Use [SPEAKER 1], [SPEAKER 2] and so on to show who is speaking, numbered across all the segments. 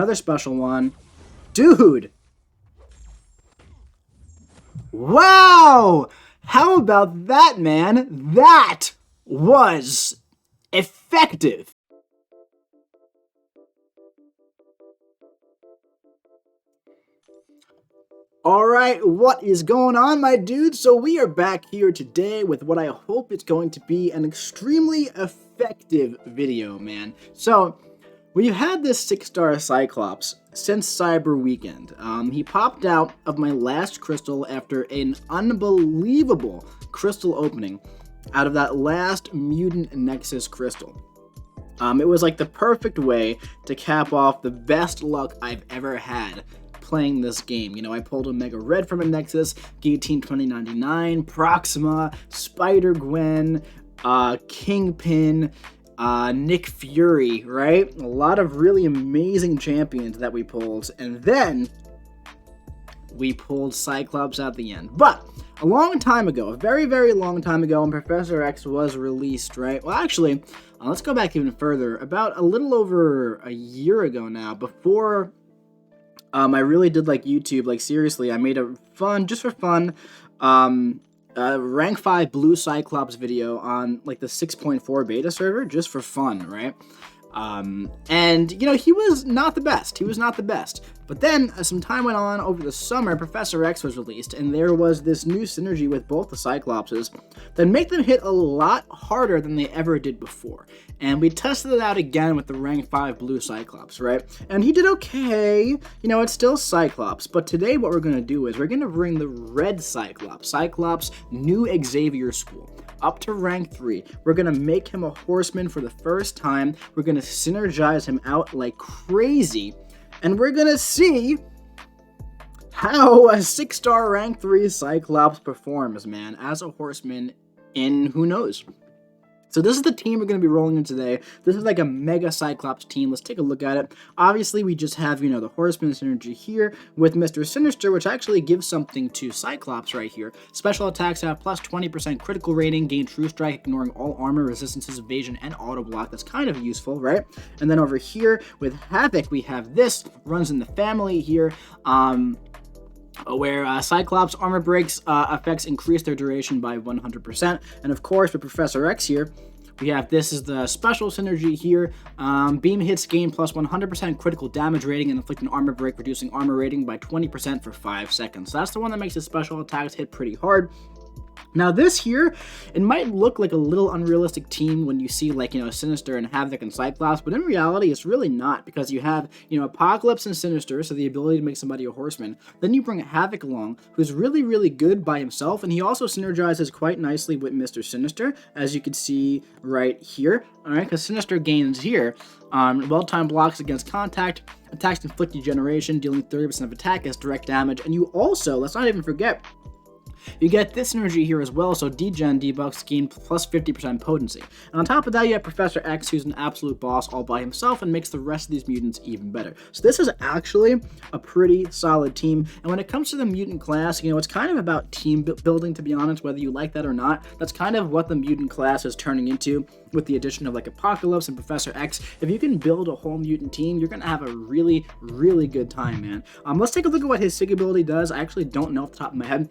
[SPEAKER 1] Another special one. Dude! Wow! How about that, man? That was effective. Alright, what is going on, my dudes? So we are back here today with what I hope is going to be an extremely effective video, man. So, we've had this 6-star Cyclops since Cyber Weekend. He popped out of my last crystal after an unbelievable crystal opening out of that last Mutant Nexus crystal. It was like the perfect way to cap off the best luck I've ever had playing this game. You know, I pulled a Mega Red from a Nexus, Guillotine 2099, Proxima, Spider-Gwen, Kingpin, Nick Fury, right? A lot of really amazing champions that we pulled, and then we pulled Cyclops at the end. But a long time ago, a very, very long time ago, when Professor X was released, right? Well, actually, let's go back even further. About a little over a year ago now, before I really did like YouTube, like seriously, I made a fun, just for fun, rank 5 blue Cyclops video on like the 6.4 beta server, just for fun, right? And you know, he was not the best. But then, as some time went on over the summer, Professor X was released, and there was this new synergy with both the Cyclopses that made them hit a lot harder than they ever did before. And we tested it out again with the rank 5 blue Cyclops, right? And he did okay. You know, it's still Cyclops. But today what we're going to do is we're going to bring the red Cyclops new Xavier School, up to rank 3. We're going to make him a Horseman for the first time. We're going to synergize him out like crazy. And we're going to see how a 6-star rank 3 Cyclops performs, man, as a Horseman in who knows. So this is the team we're going to be rolling in today. This is like a mega Cyclops team. Let's take a look at it. Obviously, we just have, you know, the Horseman synergy here with Mr. Sinister, which actually gives something to Cyclops right here. Special attacks have plus 20% critical rating, gain true strike, ignoring all armor, resistances, evasion, and auto block. That's kind of useful, right? And then over here with Havoc, we have this, runs in the family here, where Cyclops armor breaks effects increase their duration by 100%. And of course, with Professor X here, we have this is the special synergy here. Beam hits gain plus 100% critical damage rating and inflict an armor break, reducing armor rating by 20% for 5 seconds. So that's the one that makes his special attacks hit pretty hard. Now this here, it might look like a little unrealistic team when you see like, you know, Sinister and Havoc and Cyclops, but in reality it's really not, because you have, you know, Apocalypse and Sinister, so the ability to make somebody a Horseman. Then you bring Havoc along, who's really, really good by himself, and he also synergizes quite nicely with Mr. Sinister, as you can see right here, alright, because Sinister gains here, well-timed blocks against contact, attacks inflict degeneration, dealing 30% of attack as direct damage, and you also, let's not even forget, you get this synergy here as well, so degen debuffs gain plus 50% potency. And on top of that, you have Professor X, who's an absolute boss all by himself and makes the rest of these mutants even better. So this is actually a pretty solid team. And when it comes to the mutant class, you know, it's kind of about team building, to be honest, whether you like that or not. That's kind of what the mutant class is turning into with the addition of like Apocalypse and Professor X. If you can build a whole mutant team, you're going to have a really, really good time, man. Let's take a look at what his SIG ability does. I actually don't know off the top of my head.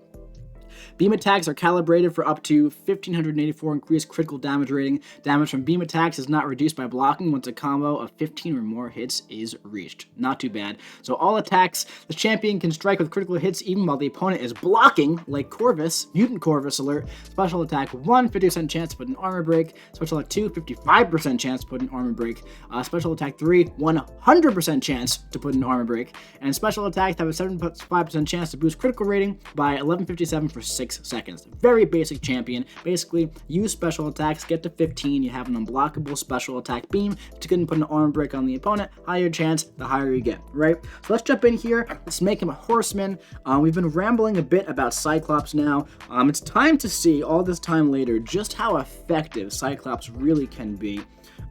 [SPEAKER 1] Beam attacks are calibrated for up to 1584 increased critical damage rating. Damage from beam attacks is not reduced by blocking once a combo of 15 or more hits is reached. Not too bad. So all attacks, the champion can strike with critical hits even while the opponent is blocking, like Corvus, Mutant Corvus alert. Special attack 1, 50% chance to put an armor break. Special attack 2, 55% chance to put an armor break. Special attack 3, 100% chance to put an armor break. And special attacks have a 75% chance to boost critical rating by 1157 for 6 seconds. Very basic champion. Basically, use special attacks, get to 15, you have an unblockable special attack beam. If you couldn't put an armor break on the opponent, higher chance, the higher you get, right? So let's jump in here. Let's make him a Horseman. We've been rambling a bit about Cyclops now. It's time to see, all this time later, just how effective Cyclops really can be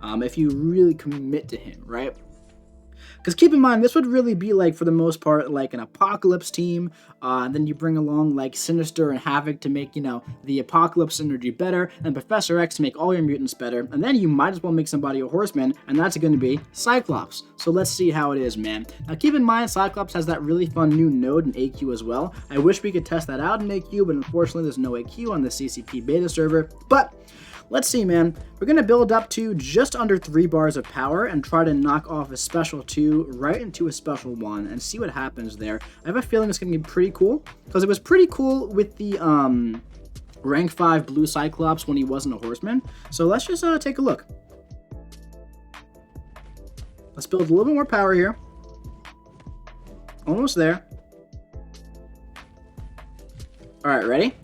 [SPEAKER 1] if you really commit to him, right? Because keep in mind, this would really be like, for the most part, like an Apocalypse team. And then you bring along like Sinister and Havoc to make, you know, the Apocalypse synergy better, and Professor X to make all your mutants better. And then you might as well make somebody a Horseman, and that's going to be Cyclops. So let's see how it is, man. Now keep in mind, Cyclops has that really fun new node in AQ as well. I wish we could test that out in AQ, but unfortunately there's no AQ on the CCP beta server. But let's see, man. We're going to build up to just under 3 bars of power and try to knock off a special 2 right into a special 1 and see what happens there. I have a feeling it's going to be pretty cool, because it was pretty cool with the rank 5 blue Cyclops when he wasn't a Horseman. So let's just take a look. Let's build a little bit more power here. Almost there. Alright, ready?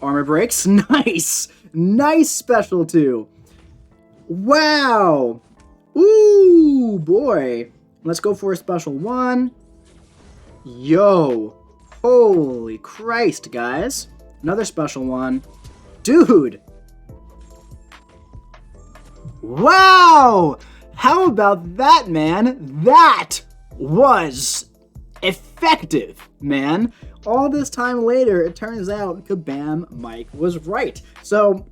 [SPEAKER 1] Armor breaks. Nice! Nice special 2. Wow! Ooh, boy. Let's go for a special 1. Yo. Holy Christ, guys. Another special 1. Dude! Wow! How about that, man? That was effective, man. All this time later, it turns out Kabam Miike was right. So,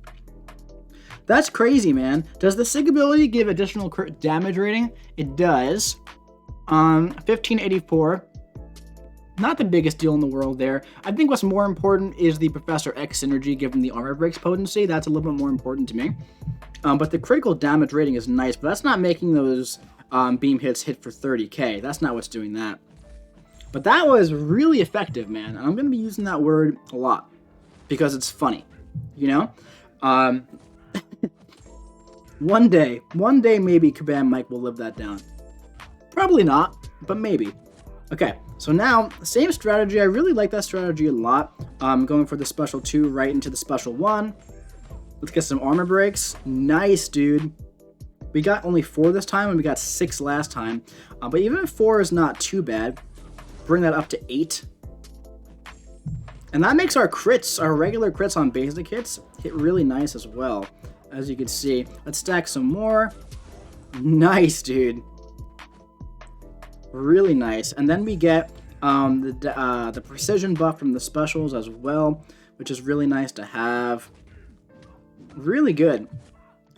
[SPEAKER 1] that's crazy, man. Does the SIG ability give additional damage rating? It does. 1584. Not the biggest deal in the world there. I think what's more important is the Professor X synergy given the armor breaks potency. That's a little bit more important to me. But the critical damage rating is nice, but that's not making those beam hits hit for 30k. That's not what's doing that. But that was really effective, man. And I'm going to be using that word a lot because it's funny, you know? One day maybe Kabam Miike will live that down. Probably not, but maybe. Okay, so now, same strategy. I really like that strategy a lot. Going for the special 2 right into the special 1. Let's get some armor breaks. Nice, dude. We got only 4 this time, and we got 6 last time. But even 4 is not too bad. Bring that up to 8. And that makes our crits, our regular crits on basic hits, hit really nice as well. As you can see. Let's stack some more. Nice, dude. Really nice. And then we get the precision buff from the specials as well, which is really nice to have. Really good.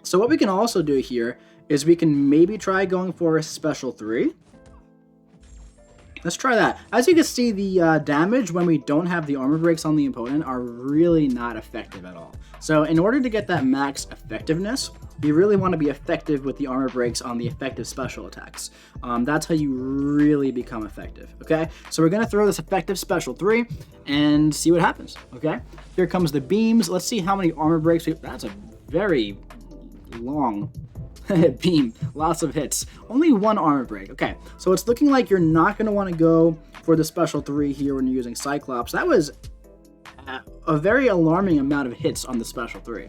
[SPEAKER 1] So what we can also do here is we can maybe try going for a special 3. Let's try that. As you can see, the damage when we don't have the armor breaks on the opponent are really not effective at all. So in order to get that max effectiveness, you really want to be effective with the armor breaks on the effective special attacks. That's how you really become effective, okay? So we're going to throw this effective special 3 and see what happens, okay? Here comes the beams. Let's see how many armor breaks we... That's a very long beam. Lots of hits. Only 1 armor break. Okay, so it's looking like you're not going to want to go for the special 3 here when you're using Cyclops. That was a very alarming amount of hits on the special 3.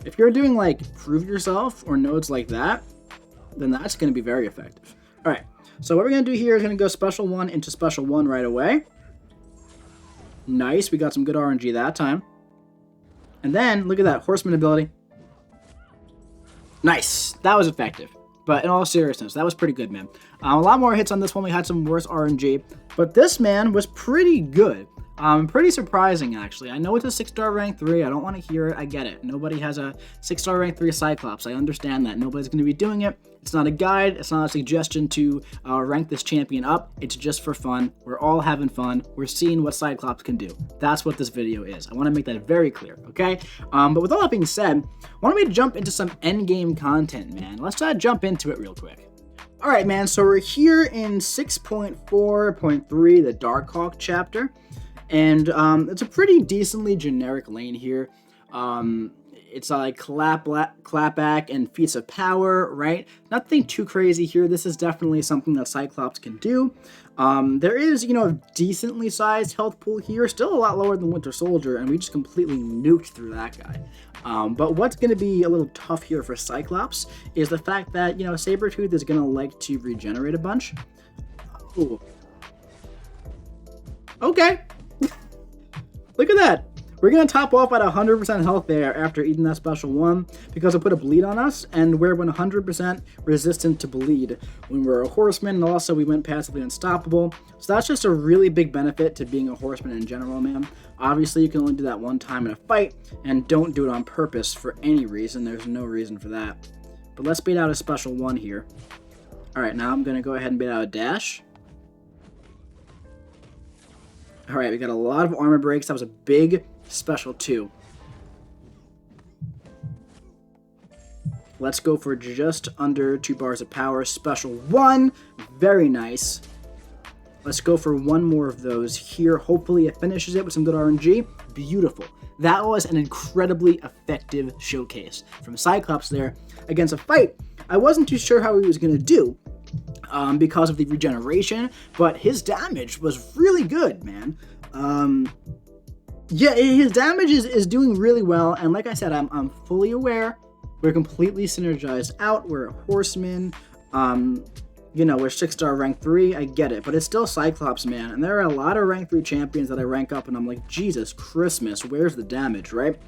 [SPEAKER 1] If you're doing like Prove Yourself or nodes like that, then that's going to be very effective. Alright, so what we're going to do here is going to go special 1 into special 1 right away. Nice, we got some good RNG that time. And then, look at that, Horseman ability. Nice, that was effective. But in all seriousness, that was pretty good, man. A lot more hits on this one, we had some worse RNG. But this, man, was pretty good. Pretty surprising, actually. I know it's a 6-star rank 3. I don't want to hear it. I get it. Nobody has a 6-star rank 3 Cyclops. I understand that. Nobody's going to be doing it. It's not a guide. It's not a suggestion to rank this champion up. It's just for fun. We're all having fun. We're seeing what Cyclops can do. That's what this video is. I want to make that very clear, okay? But with all that being said, why don't we jump into some endgame content, man? Let's jump into it real quick. Alright, man. So we're here in 6.4.3, the Darkhawk chapter. And it's a pretty decently generic lane here. It's like clapback and feats of power, right? Nothing too crazy here. This is definitely something that Cyclops can do. There is, you know, a decently sized health pool here. Still a lot lower than Winter Soldier, and we just completely nuked through that guy. But what's going to be a little tough here for Cyclops is the fact that, you know, Sabretooth is going to like to regenerate a bunch. Ooh. Okay. Look at that. We're going to top off at 100% health there after eating that special one because it put a bleed on us, and we're 100% resistant to bleed when we're a horseman, and also we went passively unstoppable. So that's just a really big benefit to being a horseman in general, man. Obviously, you can only do that one time in a fight, and don't do it on purpose for any reason. There's no reason for that. But let's bait out a special one here. Alright, now I'm going to go ahead and bait out a dash. Alright, we got a lot of armor breaks. That was a big special 2. Let's go for just under 2 bars of power. Special 1. Very nice. Let's go for one more of those here. Hopefully it finishes it with some good RNG. Beautiful. That was an incredibly effective showcase from Cyclops there against a fight. I wasn't too sure how he was going to do because of the regeneration, but his damage was really good, man. Yeah, his damage is doing really well, and like I said, I'm fully aware. We're completely synergized out. We're a horseman. You know, we're 6-star rank 3. I get it, but it's still Cyclops, man. And there are a lot of rank 3 champions that I rank up, and I'm like, Jesus Christmas, where's the damage, right?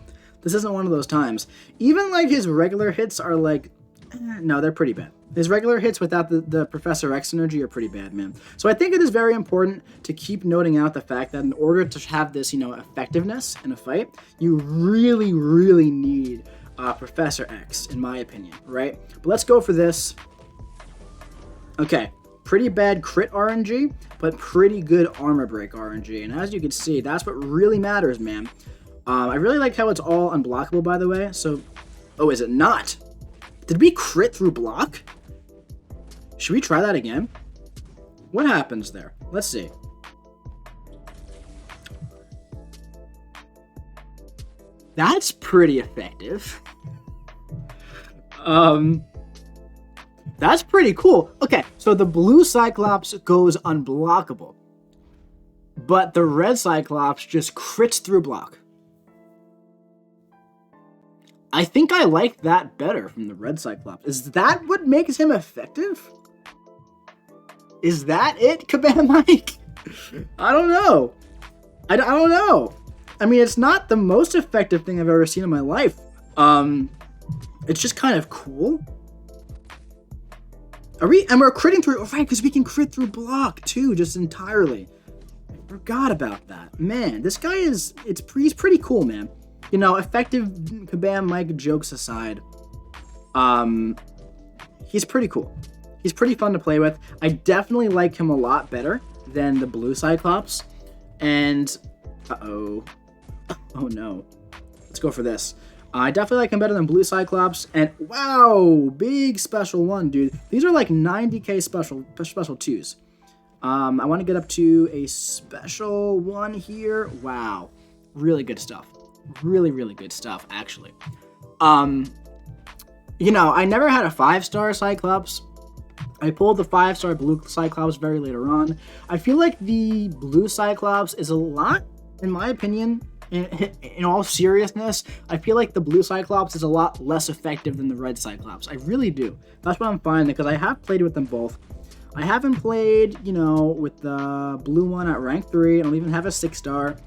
[SPEAKER 1] This isn't one of those times. Even like his regular hits are like, no, they're pretty bad. His regular hits without the Professor X synergy are pretty bad, man. So I think it is very important to keep noting out the fact that in order to have this, you know, effectiveness in a fight, you really, really need Professor X, in my opinion, right? But let's go for this. Okay, pretty bad crit RNG, but pretty good armor break RNG. And as you can see, that's what really matters, man. I really like how it's all unblockable, by the way. So, oh, is it not? Did we crit through block? Should we try that again? What happens there? Let's see. That's pretty effective. That's pretty cool. Okay, so the blue Cyclops goes unblockable, but the red Cyclops just crits through block. I think I like that better from the red Cyclops. Is that what makes him effective? Is that it, Kabam Miike? I don't know. I don't know. I mean, it's not the most effective thing I've ever seen in my life. It's just kind of cool. And we're critting through, right, because we can crit through block too, just entirely. I forgot about that. Man, this guy he's pretty cool, man. You know, effective Kabam Miike jokes aside, he's pretty cool. He's pretty fun to play with. I definitely like him a lot better than the blue Cyclops. And, oh no. Let's go for this. I definitely like him better than blue Cyclops. And, wow, big special 1, dude. These are like 90k special 2s. I want to get up to a special 1 here. Wow. Really good stuff. Really, really good stuff, actually. You know, I never had a 5-star Cyclops. I pulled the 5-star blue Cyclops very later on. I feel like the blue Cyclops is a lot, in my opinion, in all seriousness, I feel like the blue Cyclops is a lot less effective than the red Cyclops. I really do. That's what I'm finding, because I have played with them both. I haven't played, you know, with the blue one at rank 3. I don't even have a 6-star.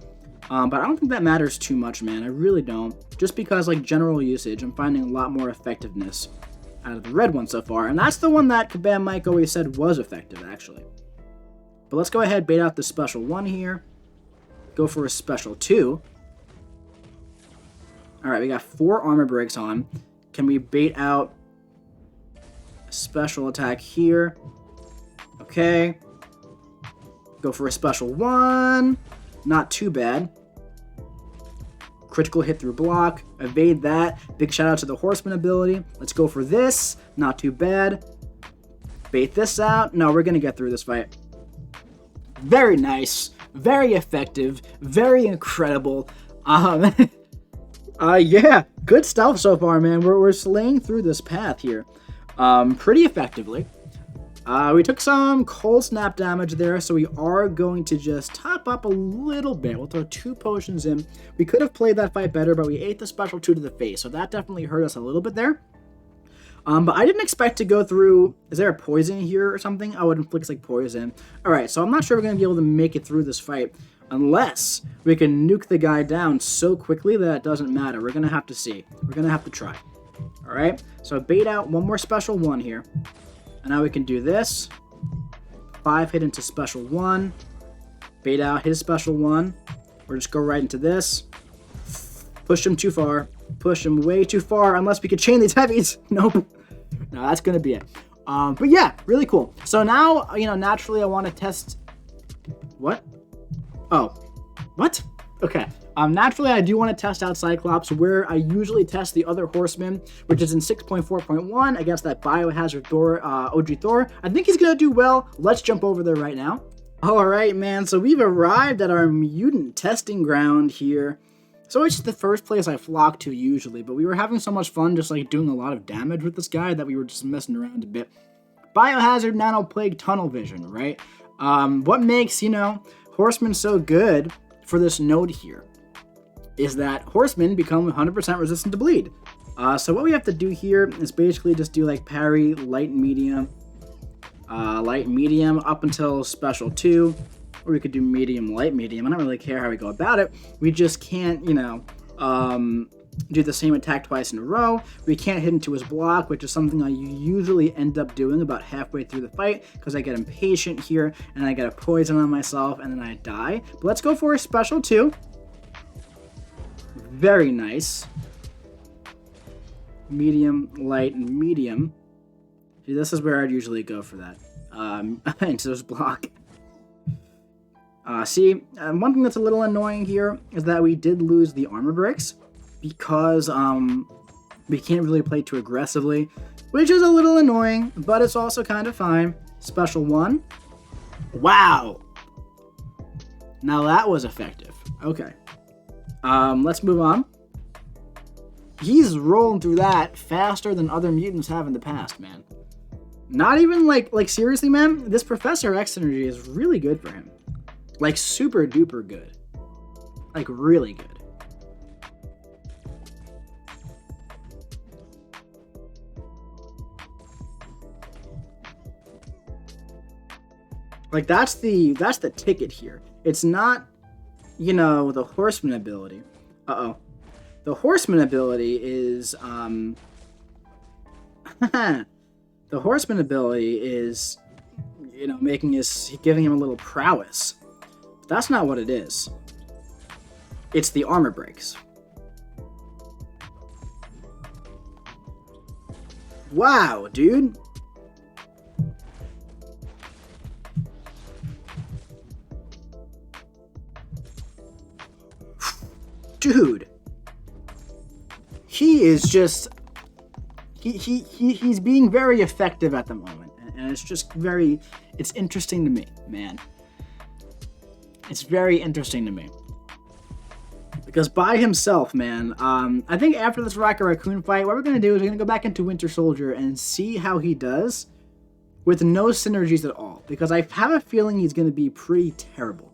[SPEAKER 1] But I don't think that matters too much, man. I really don't. Just because, like, general usage, I'm finding a lot more effectiveness out of the red one so far. And that's the one that Kabam Miike always said was effective, actually. But let's go ahead, bait out the special 1 here. Go for a special 2. Alright, we got 4 armor breaks on. Can we bait out a special attack here? Okay. Go for a special 1. Not too bad. Critical hit through block. Evade that. Big shout out to the Horseman ability. Let's go for this. Not too bad. Bait this out. No, we're going to get through this fight. Very nice. Very effective. Very incredible. Yeah. Good stuff so far, man. We're slaying through this path here. Pretty effectively. We took some cold snap damage there, so we are going to just top up a little bit. We'll throw 2 potions in. We could have played that fight better, but we ate the special 2 to the face, so that definitely hurt us a little bit there. But I didn't expect to go through... Is there a poison here or something? I would inflict, like, poison. Alright, so I'm not sure we're going to be able to make it through this fight. Unless we can nuke the guy down so quickly that it doesn't matter. We're going to have to see. We're going to have to try. All right? So bait out one more special 1 here. And now we can do this. 5 hit into special 1. Bait out his special 1. Or just go right into this. Push him too far. Push him way too far. Unless we could chain these heavies. Nope. No, that's going to be it. But yeah, really cool. So now, naturally I want to test... What? Oh. What? Okay. Naturally, I do want to test out Cyclops, where I usually test the other Horseman, which is in 6.4.1 against that Biohazard Thor, OG Thor. I think he's going to do well. Let's jump over there right now. All right, man. So we've arrived at our mutant testing ground here. So it's the first place I flock to usually, but we were having so much fun just like doing a lot of damage with this guy that we were just messing around a bit. Biohazard, Nano Plague, Tunnel Vision, right? What makes, Horseman so good for this node here is that Horsemen become 100% resistant to bleed. So what we have to do here is basically just do like parry, light, medium, up until special 2, or we could do medium, light, medium. I don't really care how we go about it. We just can't, do the same attack twice in a row. We can't hit into his block, which is something I usually end up doing about halfway through the fight because I get impatient here and I get a poison on myself and then I die. But let's go for a special 2. Very nice. Medium, light, and medium. See, this is where I'd usually go for that. Into his block. One thing that's a little annoying here is that we did lose the armor breaks because we can't really play too aggressively, which is a little annoying, but it's also kind of fine. Special 1. Wow! Now that was effective. Okay. Let's move on. He's rolling through that faster than other mutants have in the past, man. Not even like seriously, man, this Professor X energy is really good for him. Like super duper good. Like really good. Like that's the ticket here. It's not, the Horseman ability. Uh-oh. The Horseman ability is the Horseman ability is giving him a little prowess. That's not what it is. It's the armor breaks. Wow, dude. Dude. He is just he's being very effective at the moment, and it's just it's interesting to me, man. It's very interesting to me. Because by himself, man, I think after this Rocket Raccoon fight, what we're going to do is we're going to go back into Winter Soldier and see how he does with no synergies at all. Because I have a feeling he's going to be pretty terrible.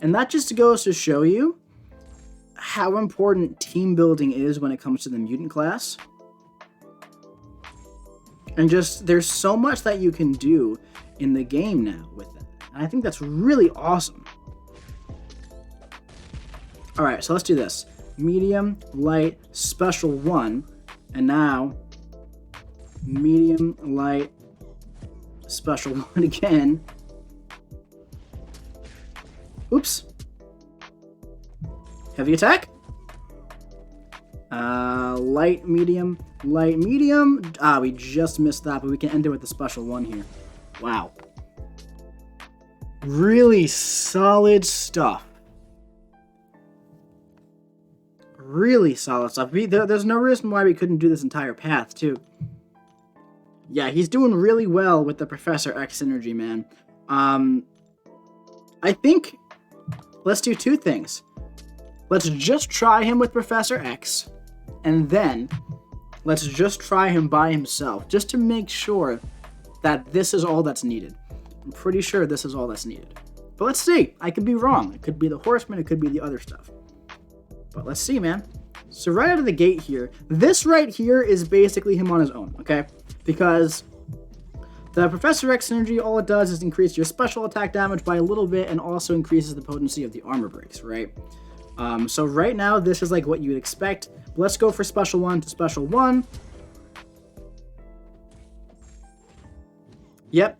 [SPEAKER 1] And that just goes to show you how important team building is when it comes to the mutant class. And just, there's so much that you can do in the game now with that. And I think that's really awesome. Alright, so let's do this. Medium, light, special 1. And now, medium, light, special 1 again. Oops. Heavy attack. Light, medium, light, medium. We just missed that, but we can end it with the special 1 here. Wow. Really solid stuff. Really solid stuff. There's no reason why we couldn't do this entire path, too. Yeah, he's doing really well with the Professor X synergy, man. I think let's do 2 things. Let's just try him with Professor X, and then let's just try him by himself, just to make sure that this is all that's needed. I'm pretty sure this is all that's needed. But let's see. I could be wrong. It could be the Horseman. It could be the other stuff. But let's see, man. So right out of the gate here, this right here is basically him on his own, okay? Because The Professor X synergy, all it does is increase your special attack damage by a little bit and also increases the potency of the armor breaks, right? So right now, this is like what you would expect. Let's go for special 1 to special 1. Yep.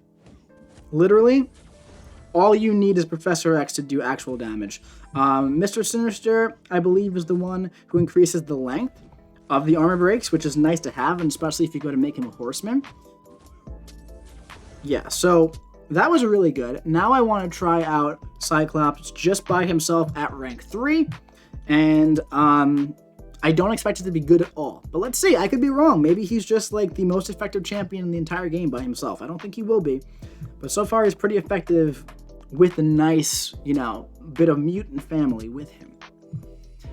[SPEAKER 1] Literally, all you need is Professor X to do actual damage. Mr. Sinister, I believe, is the one who increases the length of the armor breaks, which is nice to have, and especially if you go to make him a horseman. Yeah, so that was really good. Now I want to try out Cyclops just by himself at rank 3, and I don't expect it to be good at all. But let's see, I could be wrong. Maybe he's just like the most effective champion in the entire game by himself. I don't think he will be, but so far he's pretty effective with a nice, you know, bit of mutant family with him,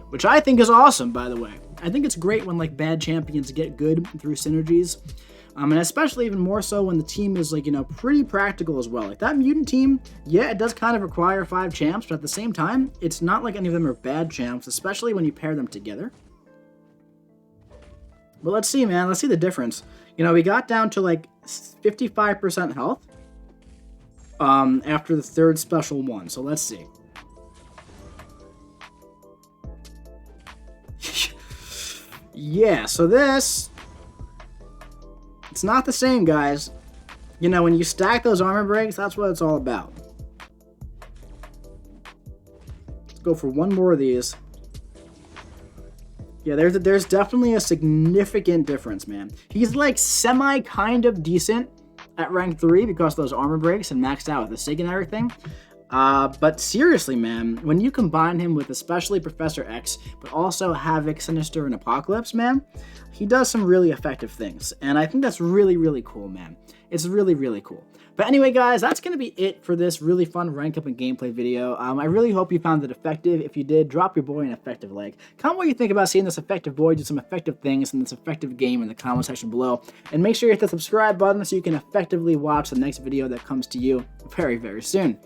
[SPEAKER 1] which I think is awesome, by the way. I think it's great when like bad champions get good through synergies. And especially even more so when the team is like, you know, pretty practical as well. Like that mutant team, yeah, it does kind of require 5 champs, but at the same time, it's not like any of them are bad champs, especially when you pair them together. But let's see, man. Let's see the difference. You know, we got down to like 55% health after the 3rd special 1. So let's see. Yeah, so this... It's not the same, guys. You know, when you stack those armor breaks, that's what it's all about. Let's go for one more of these. Yeah, there's definitely a significant difference, man. He's like semi kind of decent at rank 3 because of those armor breaks and maxed out with the SIG and everything. But seriously, man, when you combine him with especially Professor X, but also Havoc, Sinister, and Apocalypse, man, he does some really effective things. And I think that's really, really cool, man. It's really, really cool. But anyway, guys, that's going to be it for this really fun rank up and gameplay video. I really hope you found it effective. If you did, drop your boy an effective like. Comment what you think about seeing this effective boy do some effective things in this effective game in the comment section below. And make sure you hit the subscribe button so you can effectively watch the next video that comes to you very, very soon.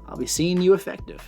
[SPEAKER 1] I'll be seeing you effective.